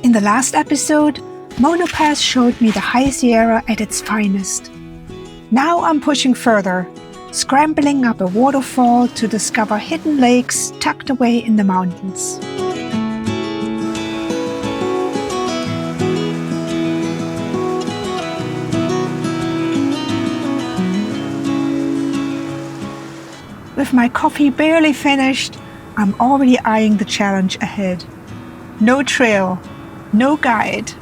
In the last episode, Monopass showed me the High Sierra at its finest. Now I'm pushing further, scrambling up a waterfall to discover hidden lakes tucked away in the mountains. With my coffee barely finished, I'm already eyeing the challenge ahead. No trail, no guide,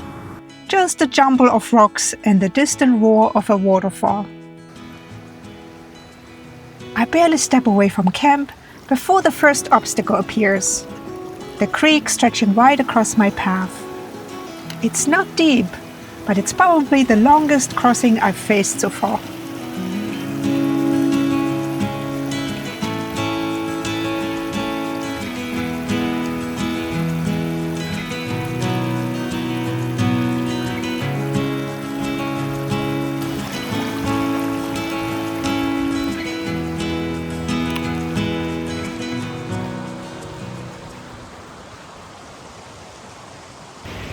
just a jumble of rocks and the distant roar of a waterfall. I barely step away from camp before the first obstacle appears, the creek stretching right across my path. It's not deep, but it's probably the longest crossing I've faced so far.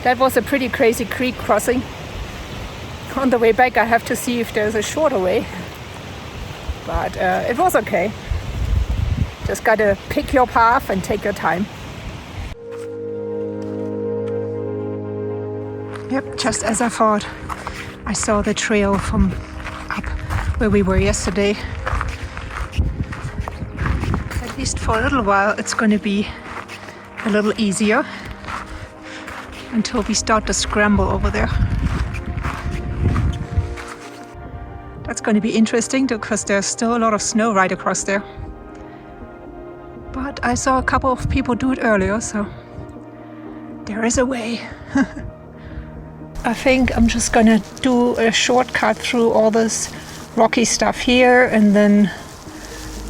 That was a pretty crazy creek crossing. On the way back I have to see if there's a shorter way. But it was okay. Just gotta pick your path and take your time. Yep, just as I thought. I saw the trail from up where we were yesterday. At least for a little while it's going to be a little easier until we start to scramble over there. That's going to be interesting because there's still a lot of snow right across there. But I saw a couple of people do it earlier, so there is a way. I think I'm just gonna do a shortcut through all this rocky stuff here and then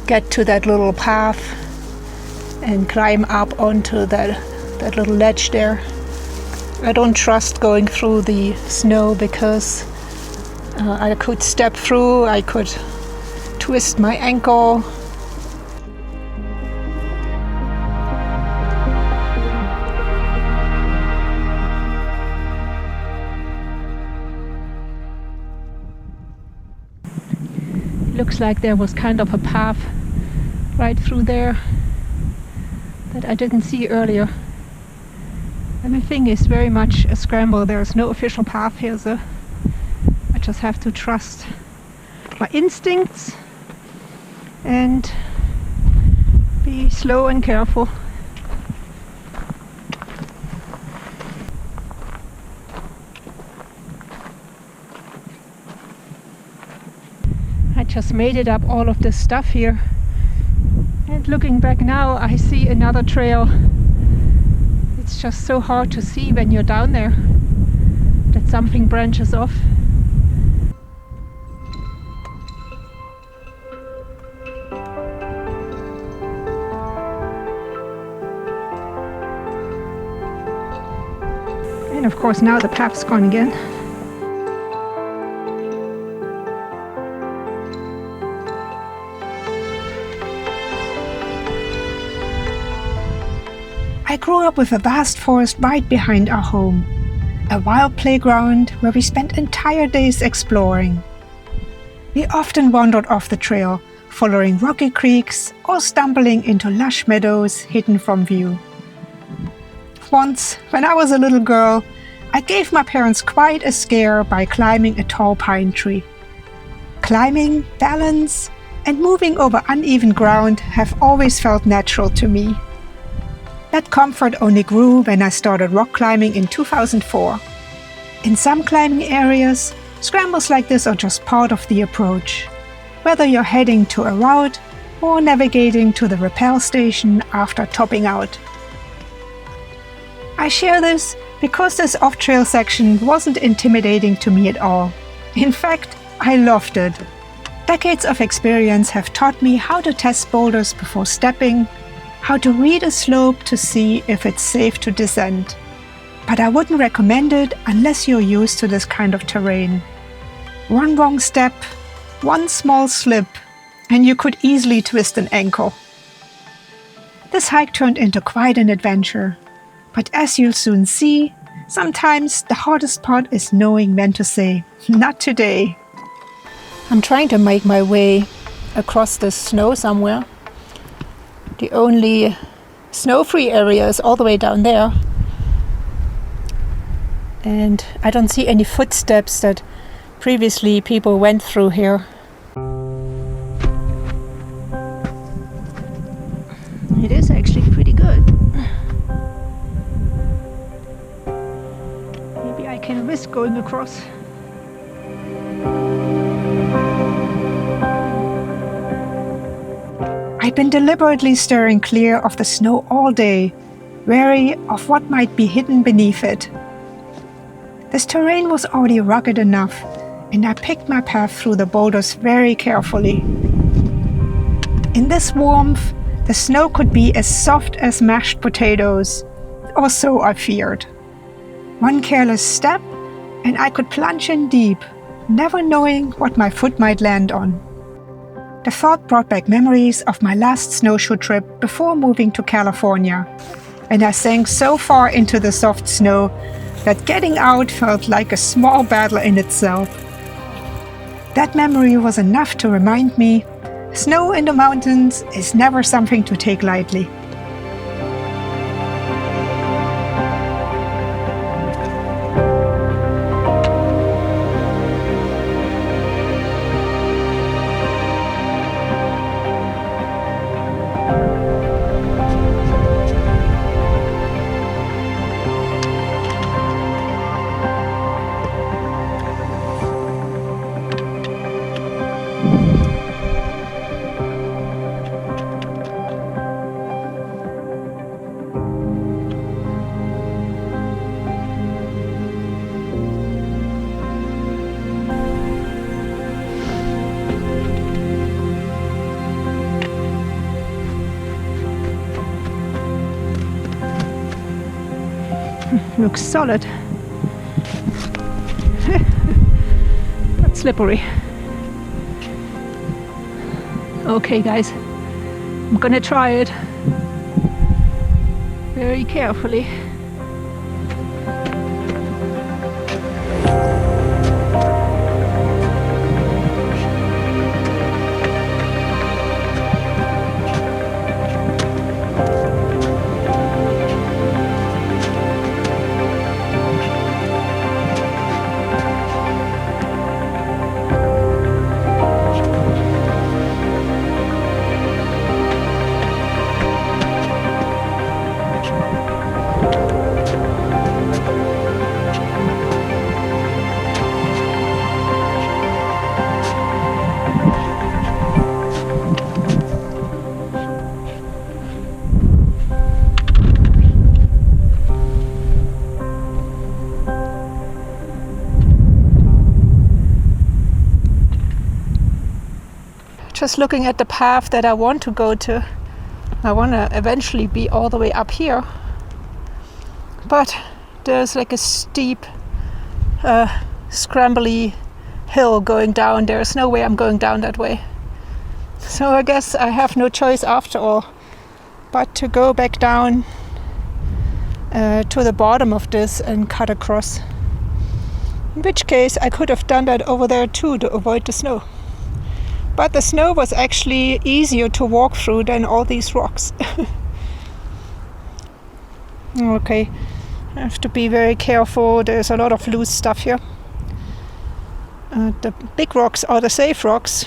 get to that little path and climb up onto that little ledge there. I don't trust going through the snow because I could step through, I could twist my ankle. Looks like there was kind of a path right through there that I didn't see earlier. Everything is very much a scramble. There's no official path here, so I just have to trust my instincts and be slow and careful. I just made it up all of this stuff here, and looking back now I see another trail. It's just so hard to see when you're down there that something branches off. And of course now the path's gone again. I grew up with a vast forest right behind our home, a wild playground where we spent entire days exploring. We often wandered off the trail, following rocky creeks or stumbling into lush meadows hidden from view. Once, when I was a little girl, I gave my parents quite a scare by climbing a tall pine tree. Climbing, balance, and moving over uneven ground have always felt natural to me. That comfort only grew when I started rock climbing in 2004. In some climbing areas, scrambles like this are just part of the approach, whether you're heading to a route or navigating to the rappel station after topping out. I share this because this off-trail section wasn't intimidating to me at all. In fact, I loved it. Decades of experience have taught me how to test boulders before stepping, how to read a slope to see if it's safe to descend. But I wouldn't recommend it unless you're used to this kind of terrain. One wrong step, one small slip, and you could easily twist an ankle. This hike turned into quite an adventure. But as you'll soon see, Sometimes the hardest part is knowing when to say, not today. I'm trying to make my way across the snow somewhere. The only snow-free area is all the way down there. And I don't see any footsteps that previously people went through here. It is actually pretty good. Maybe I can risk going across. I'd been deliberately steering clear of the snow all day, wary of what might be hidden beneath it. This terrain was already rugged enough, and I picked my path through the boulders very carefully. In this warmth, the snow could be as soft as mashed potatoes, or so I feared. One careless step, and I could plunge in deep, never knowing what my foot might land on. The thought brought back memories of my last snowshoe trip before moving to California, and I sank so far into the soft snow that getting out felt like a small battle in itself. That memory was enough to remind me, snow in the mountains is never something to take lightly. Looks solid. But slippery. Okay guys, I'm gonna try it very carefully. Just looking at the path that I want to go to, I want to eventually be all the way up here, but there's like a steep scrambly hill going down. There's no way I'm going down that way, so I guess I have no choice after all but to go back down to the bottom of this and cut across, in which case I could have done that over there too to avoid the snow. But the snow was actually easier to walk through than all these rocks. Okay, I have to be very careful. There's a lot of loose stuff here. The big rocks are the safe rocks.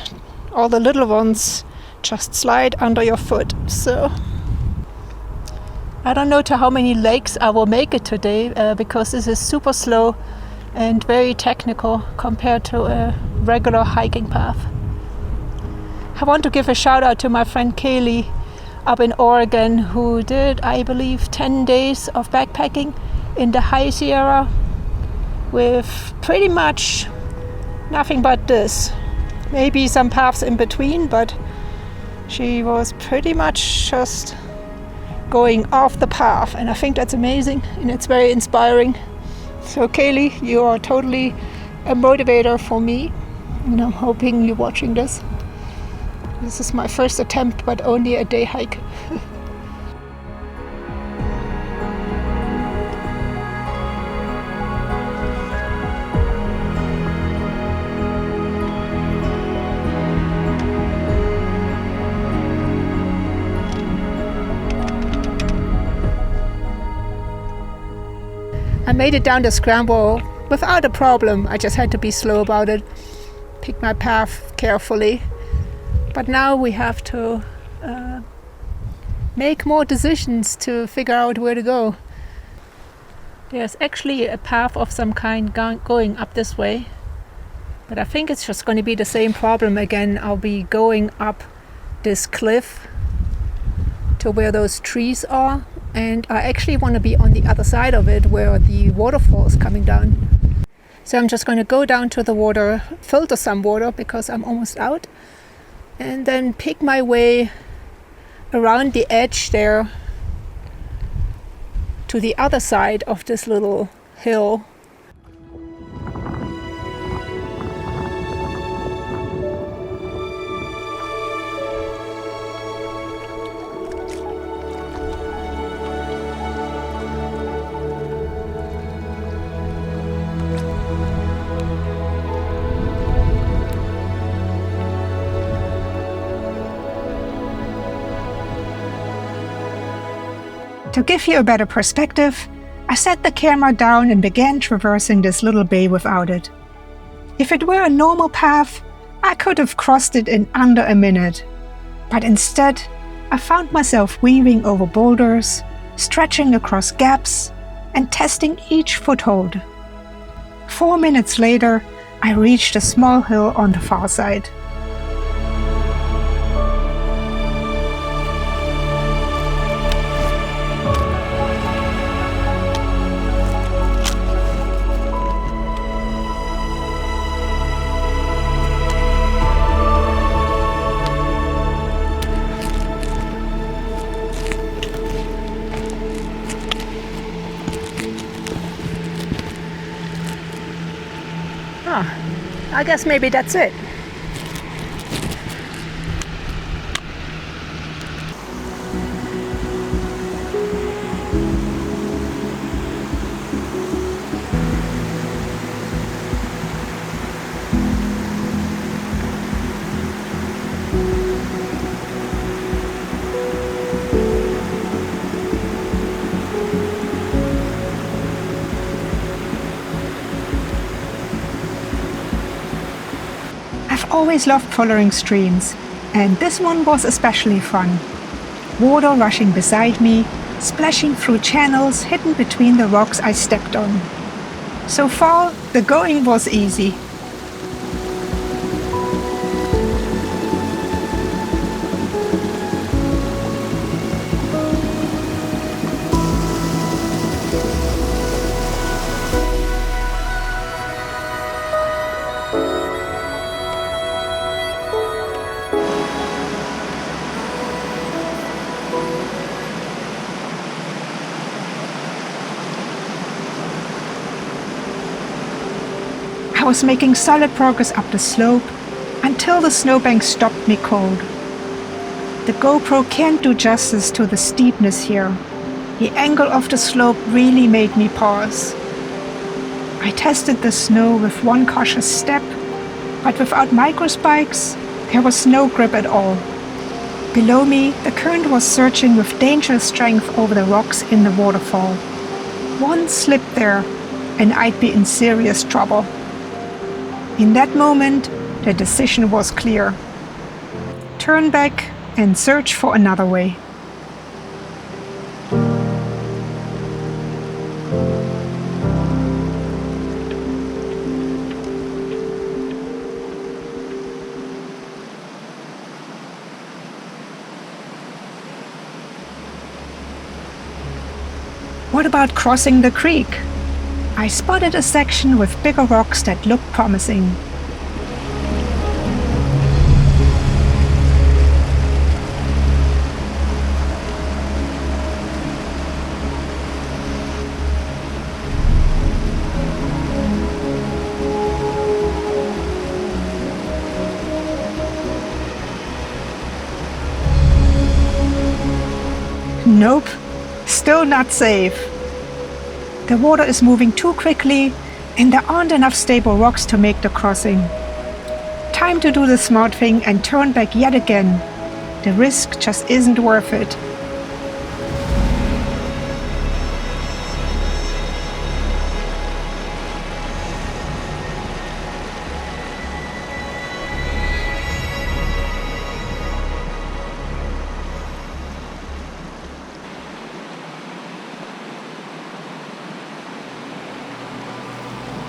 All the little ones just slide under your foot. So I don't know to how many lakes I will make it today, because this is super slow and very technical compared to a regular hiking path. I want to give a shout out to my friend Kaylee up in Oregon, who did, I believe, 10 days of backpacking in the high Sierra with pretty much nothing but this. Maybe some paths in between, but she was pretty much just going off the path, and I think that's amazing and it's very inspiring. So Kaylee, you are totally a motivator for me, and I'm hoping you're watching this. This is my first attempt, but only a day hike. I made it down the scramble without a problem. I just had to be slow about it, pick my path carefully. But now we have to make more decisions to figure out where to go. There's actually a path of some kind going up this way, but I think it's just going to be the same problem again. I'll be going up this cliff to where those trees are, and I actually want to be on the other side of it where the waterfall is coming down. So I'm just going to go down to the water, filter some water because I'm almost out, and then pick my way around the edge there to the other side of this little hill. To give you a better perspective, I set the camera down and began traversing this little bay without it. If it were a normal path, I could have crossed it in under a minute. But instead, I found myself weaving over boulders, stretching across gaps, and testing each foothold. 4 minutes later, I reached a small hill on the far side. I guess maybe that's it. I've always loved following streams, and this one was especially fun. Water rushing beside me, splashing through channels hidden between the rocks I stepped on. So far, the going was easy. I was making solid progress up the slope until the snowbanks stopped me cold. The GoPro can't do justice to the steepness here. The angle of the slope really made me pause. I tested the snow with one cautious step, but without microspikes, there was no grip at all. Below me, the current was surging with dangerous strength over the rocks in the waterfall. One slip there, and I'd be in serious trouble. In that moment, the decision was clear. Turn back and search for another way. What about crossing the creek? I spotted a section with bigger rocks that looked promising. Nope, still not safe. The water is moving too quickly, and there aren't enough stable rocks to make the crossing. Time to do the smart thing and turn back yet again. The risk just isn't worth it.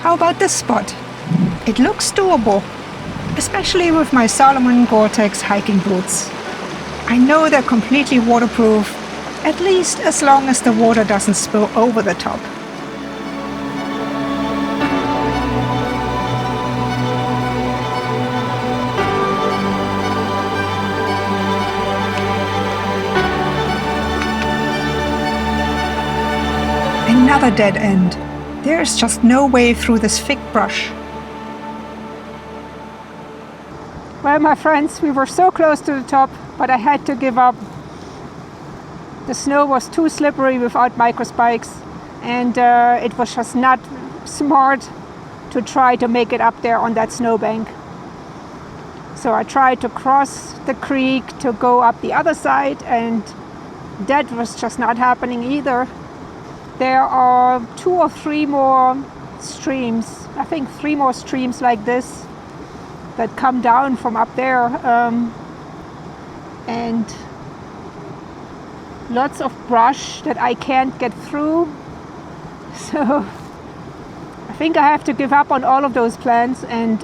How about this spot? It looks doable, especially with my Salomon Gore-Tex hiking boots. I know they're completely waterproof, at least as long as the water doesn't spill over the top. Another dead end. There is just no way through this thick brush. Well, my friends, we were so close to the top, but I had to give up. The snow was too slippery without micro spikes, and it was just not smart to try to make it up there on that snowbank. So I tried to cross the creek to go up the other side, and that was just not happening either. There are 2 or 3 more streams, I think 3 more streams like this that come down from up there, and lots of brush that I can't get through. So I think I have to give up on all of those plans and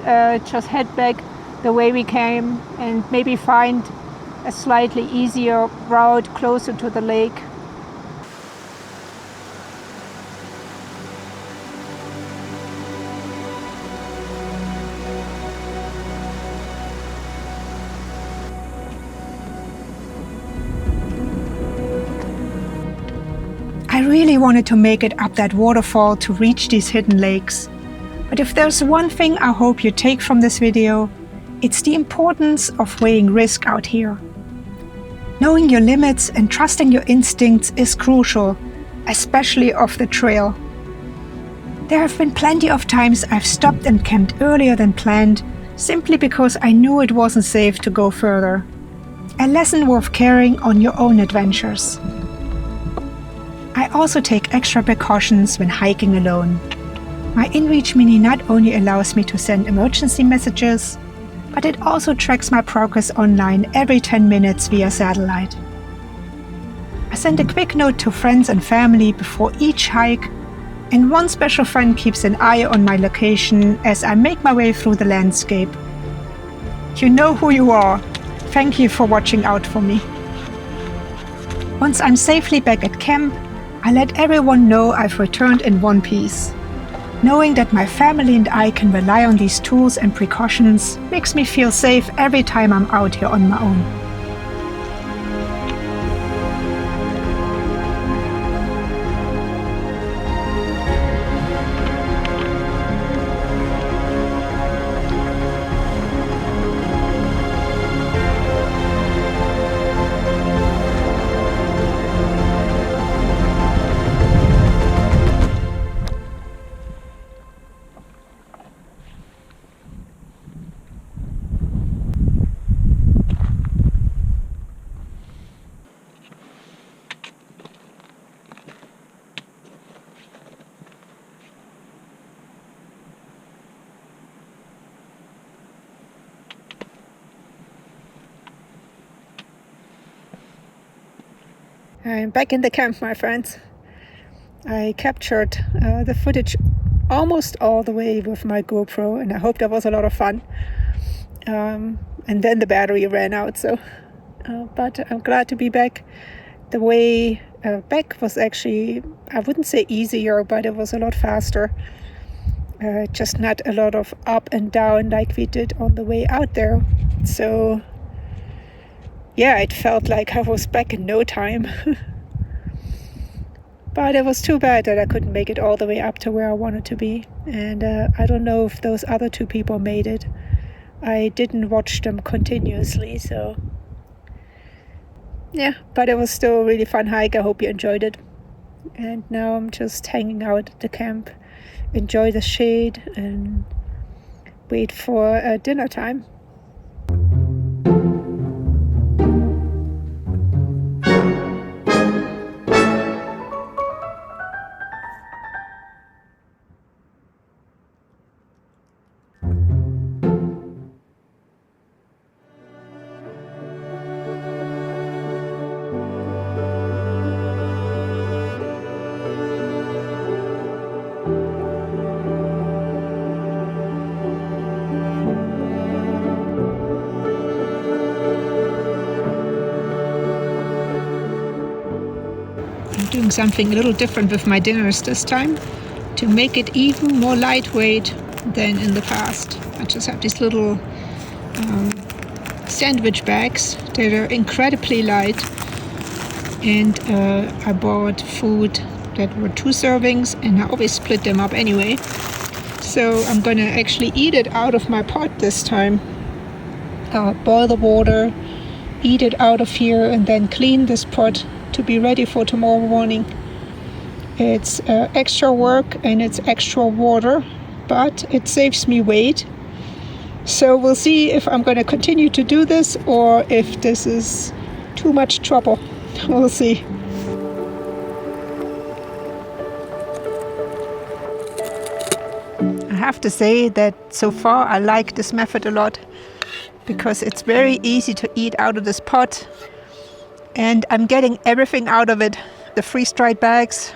just head back the way we came and maybe find a slightly easier route closer to the lake. I really wanted to make it up that waterfall to reach these hidden lakes. But if there's one thing I hope you take from this video, it's the importance of weighing risk out here. Knowing your limits and trusting your instincts is crucial, especially off the trail. There have been plenty of times I've stopped and camped earlier than planned, simply because I knew it wasn't safe to go further. A lesson worth carrying on your own adventures. I also take extra precautions when hiking alone. My InReach Mini not only allows me to send emergency messages, but it also tracks my progress online every 10 minutes via satellite. I send a quick note to friends and family before each hike, and one special friend keeps an eye on my location as I make my way through the landscape. You know who you are. Thank you for watching out for me. Once I'm safely back at camp, I let everyone know I've returned in one piece. Knowing that my family and I can rely on these tools and precautions makes me feel safe every time I'm out here on my own. I'm back in the camp, my friends. I captured the footage almost all the way with my GoPro, and I hope that was a lot of fun. And then the battery ran out, so but I'm glad to be back. The way back was actually, I wouldn't say easier, but it was a lot faster. Just not a lot of up and down like we did on the way out there. So yeah, it felt like I was back in no time. But it was too bad that I couldn't make it all the way up to where I wanted to be. And I don't know if those other 2 people made it. I didn't watch them continuously, so yeah, but it was still a really fun hike. I hope you enjoyed it. And now I'm just hanging out at the camp, enjoy the shade, and wait for dinner time. doing something a little different with my dinners this time to make it even more lightweight than in the past. I just have these little sandwich bags that are incredibly light, and I bought food that were 2 servings, and I always split them up anyway. So I'm gonna actually eat it out of my pot this time. Boil the water, eat it out of here, and then clean this pot to be ready for tomorrow morning. It's extra work and it's extra water, but it saves me weight. So we'll see if I'm going to continue to do this or if this is too much trouble. We'll see. I have to say that so far I like this method a lot because it's very easy to eat out of this pot, and I'm getting everything out of it. The freeze-dried bags,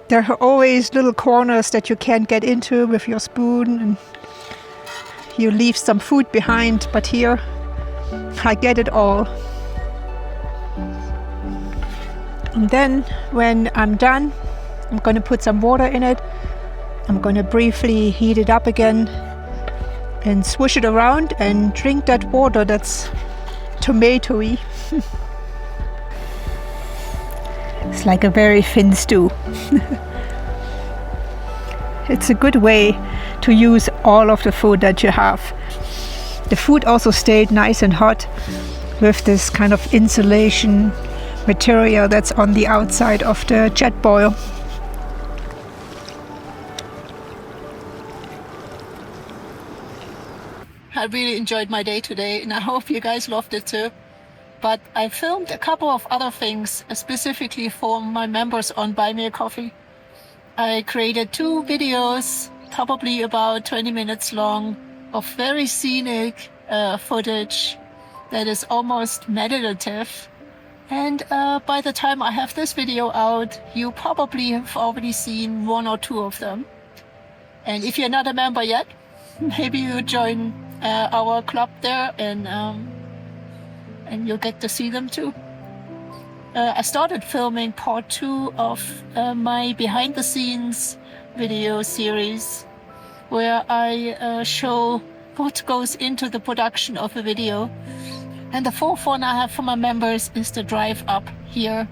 there are always little corners that you can't get into with your spoon, and you leave some food behind, but here I get it all. And then when I'm done, I'm going to put some water in it. I'm going to briefly heat it up again and swoosh it around and drink that water that's tomatoey. It's like a very thin stew. It's a good way to use all of the food that you have. The food also stayed nice and hot with this kind of insulation material that's on the outside of the jet boil. I really enjoyed my day today, and I hope you guys loved it too. But I filmed a couple of other things specifically for my members on Buy Me a Coffee. I created 2 videos, probably about 20 minutes long, of very scenic footage that is almost meditative. And by the time I have this video out, you probably have already seen 1 or 2 of them. And if you're not a member yet, maybe you join our club there, and you'll get to see them too. I started filming part 2 of my behind the scenes video series, where I show what goes into the production of a video. And the 4th one I have for my members is the drive up here.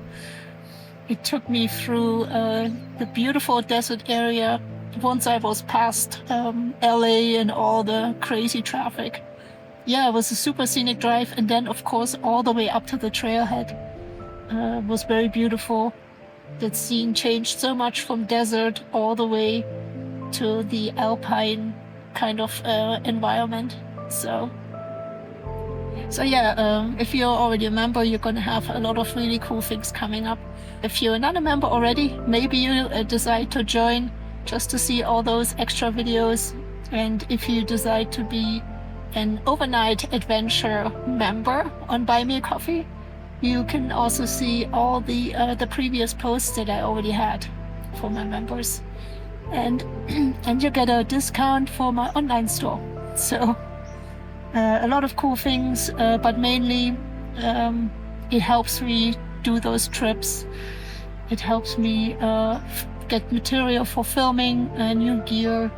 It took me through the beautiful desert area once I was past LA and all the crazy traffic. Yeah, it was a super scenic drive, and then of course all the way up to the trailhead. Was very beautiful. That scene changed so much from desert all the way to the alpine kind of environment. So yeah, if you're already a member, you're gonna have a lot of really cool things coming up. If you're not a member already, maybe you decide to join just to see all those extra videos. And if you decide to be an overnight adventure member on Buy Me a Coffee, you can also see all the previous posts that I already had for my members, and you get a discount for my online store. So a lot of cool things, but mainly it helps me do those trips. It helps me get material for filming, new gear.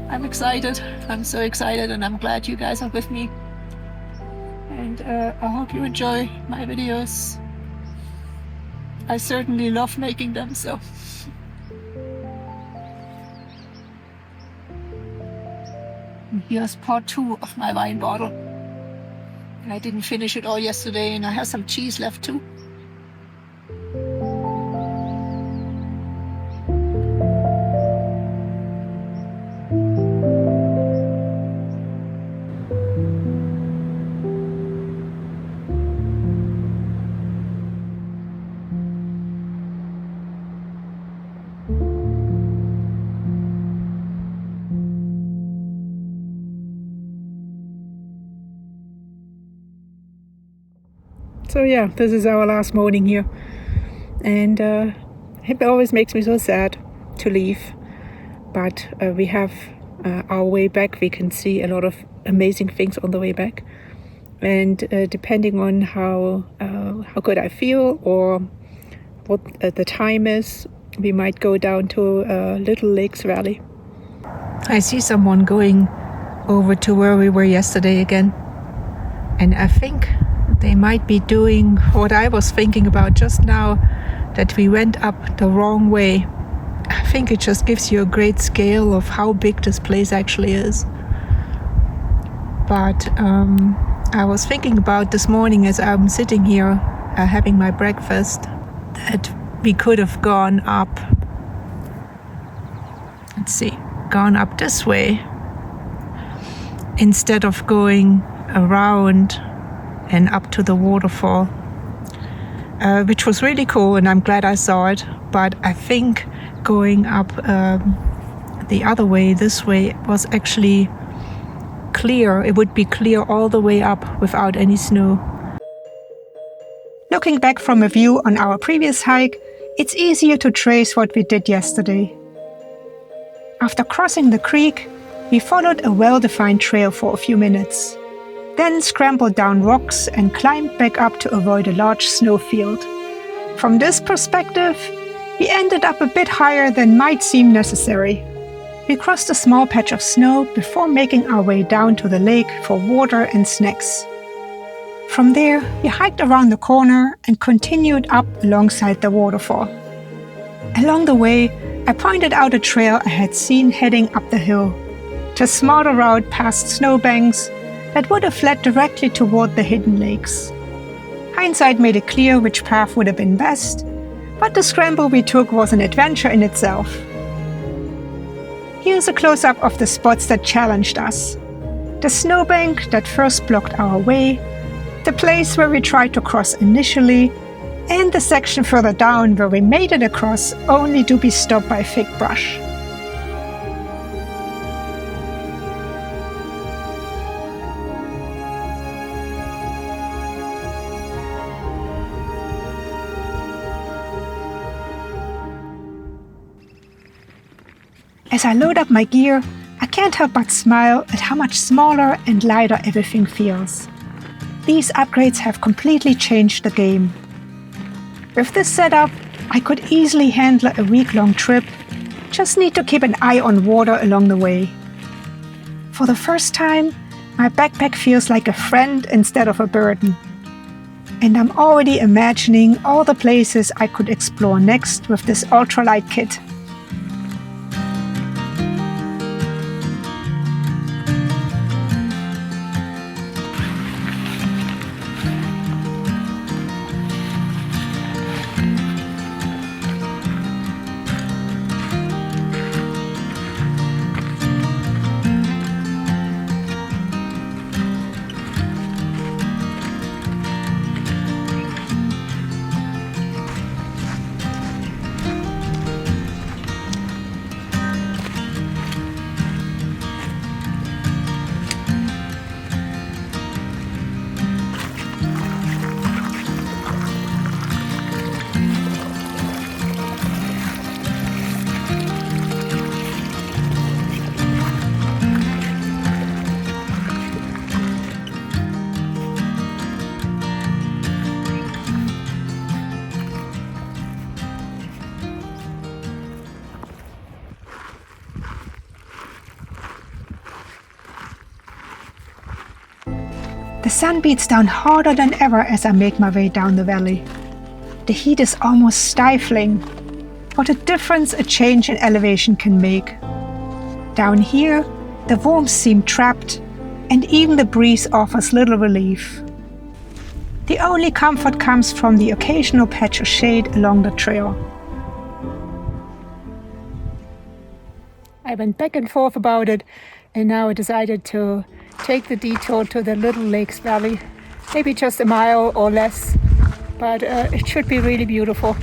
I'm excited. I'm so excited, and I'm glad you guys are with me. And I hope you enjoy my videos. I certainly love making them, so. And here's part 2 of my wine bottle. And I didn't finish it all yesterday, and I have some cheese left too. So yeah, this is our last morning here, and it always makes me so sad to leave, but we have our way back. We can see a lot of amazing things on the way back, and depending on how good I feel or what the time is, we might go down to Little Lakes Valley. I see someone going over to where we were yesterday again. And I think they might be doing what I was thinking about just now, that we went up the wrong way. I think it just gives you a great scale of how big this place actually is. But I was thinking about this morning as I'm sitting here having my breakfast, that we could have gone up, gone up this way instead of going around and up to the waterfall, which was really cool, and I'm glad I saw it. But I think going up the other way, this way, was actually clear. It would be clear all the way up without any snow. Looking back from a view on our previous hike, it's easier to trace what we did yesterday. After crossing the creek, we followed a well-defined trail for a few minutes, then scrambled down rocks and climbed back up to avoid a large snowfield. From this perspective, we ended up a bit higher than might seem necessary. We crossed a small patch of snow before making our way down to the lake for water and snacks. From there, we hiked around the corner and continued up alongside the waterfall. Along the way, I pointed out a trail I had seen heading up the hill, a smarter route past snowbanks that would have led directly toward the hidden lakes. Hindsight made it clear which path would have been best, but the scramble we took was an adventure in itself. Here's a close-up of the spots that challenged us. The snowbank that first blocked our way, the place where we tried to cross initially, and the section further down where we made it across only to be stopped by thick brush. As I load up my gear, I can't help but smile at how much smaller and lighter everything feels. These upgrades have completely changed the game. With this setup, I could easily handle a week-long trip, just need to keep an eye on water along the way. For the first time, my backpack feels like a friend instead of a burden. And I'm already imagining all the places I could explore next with this ultralight kit. The sun beats down harder than ever as I make my way down the valley. The heat is almost stifling. What a difference a change in elevation can make. Down here, the warmth seems trapped, and even the breeze offers little relief. The only comfort comes from the occasional patch of shade along the trail. I went back and forth about it, and now I decided to take the detour to the Little Lakes Valley. Maybe just a mile or less, but it should be really beautiful.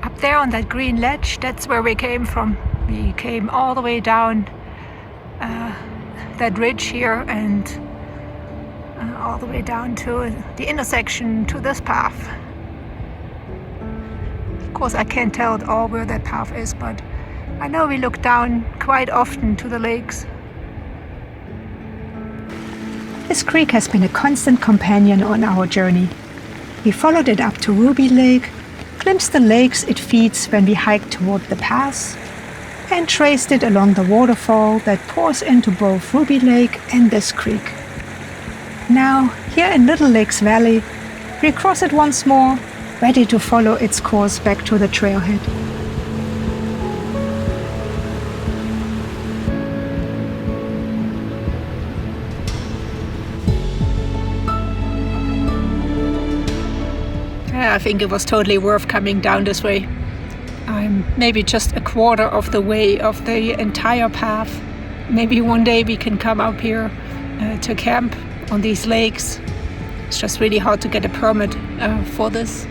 Up there on that green ledge, that's where we came from. We came all the way down that ridge here and all the way down to the intersection to this path. Of course, I can't tell at all where that path is, but I know we look down quite often to the lakes. This creek has been a constant companion on our journey. We followed it up to Ruby Lake, glimpsed the lakes it feeds when we hiked toward the pass, and traced it along the waterfall that pours into both Ruby Lake and this creek. Now, here in Little Lakes Valley, we cross it once more, ready to follow its course back to the trailhead. I think it was totally worth coming down this way. I'm maybe just a quarter of the way of the entire path. Maybe one day we can come up here to camp on these lakes. It's just really hard to get a permit for this.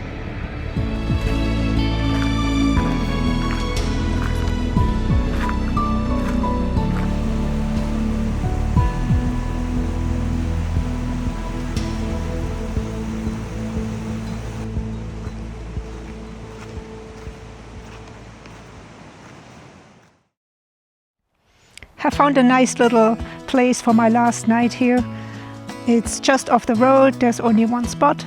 I found a nice little place for my last night here. It's just off the road, there's only one spot.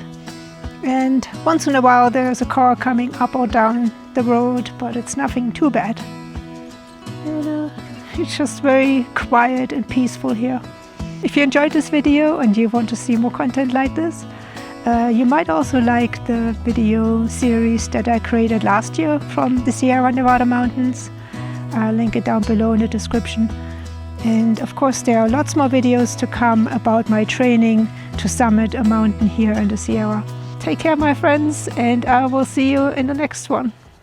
And once in a while there's a car coming up or down the road, but it's nothing too bad. And, it's just very quiet and peaceful here. If you enjoyed this video and you want to see more content like this, you might also like the video series that I created last year from the Sierra Nevada mountains. I'll link it down below in the description. And of course there are lots more videos to come about my training to summit a mountain here in the Sierra. Take care, my friends, and I will see you in the next one.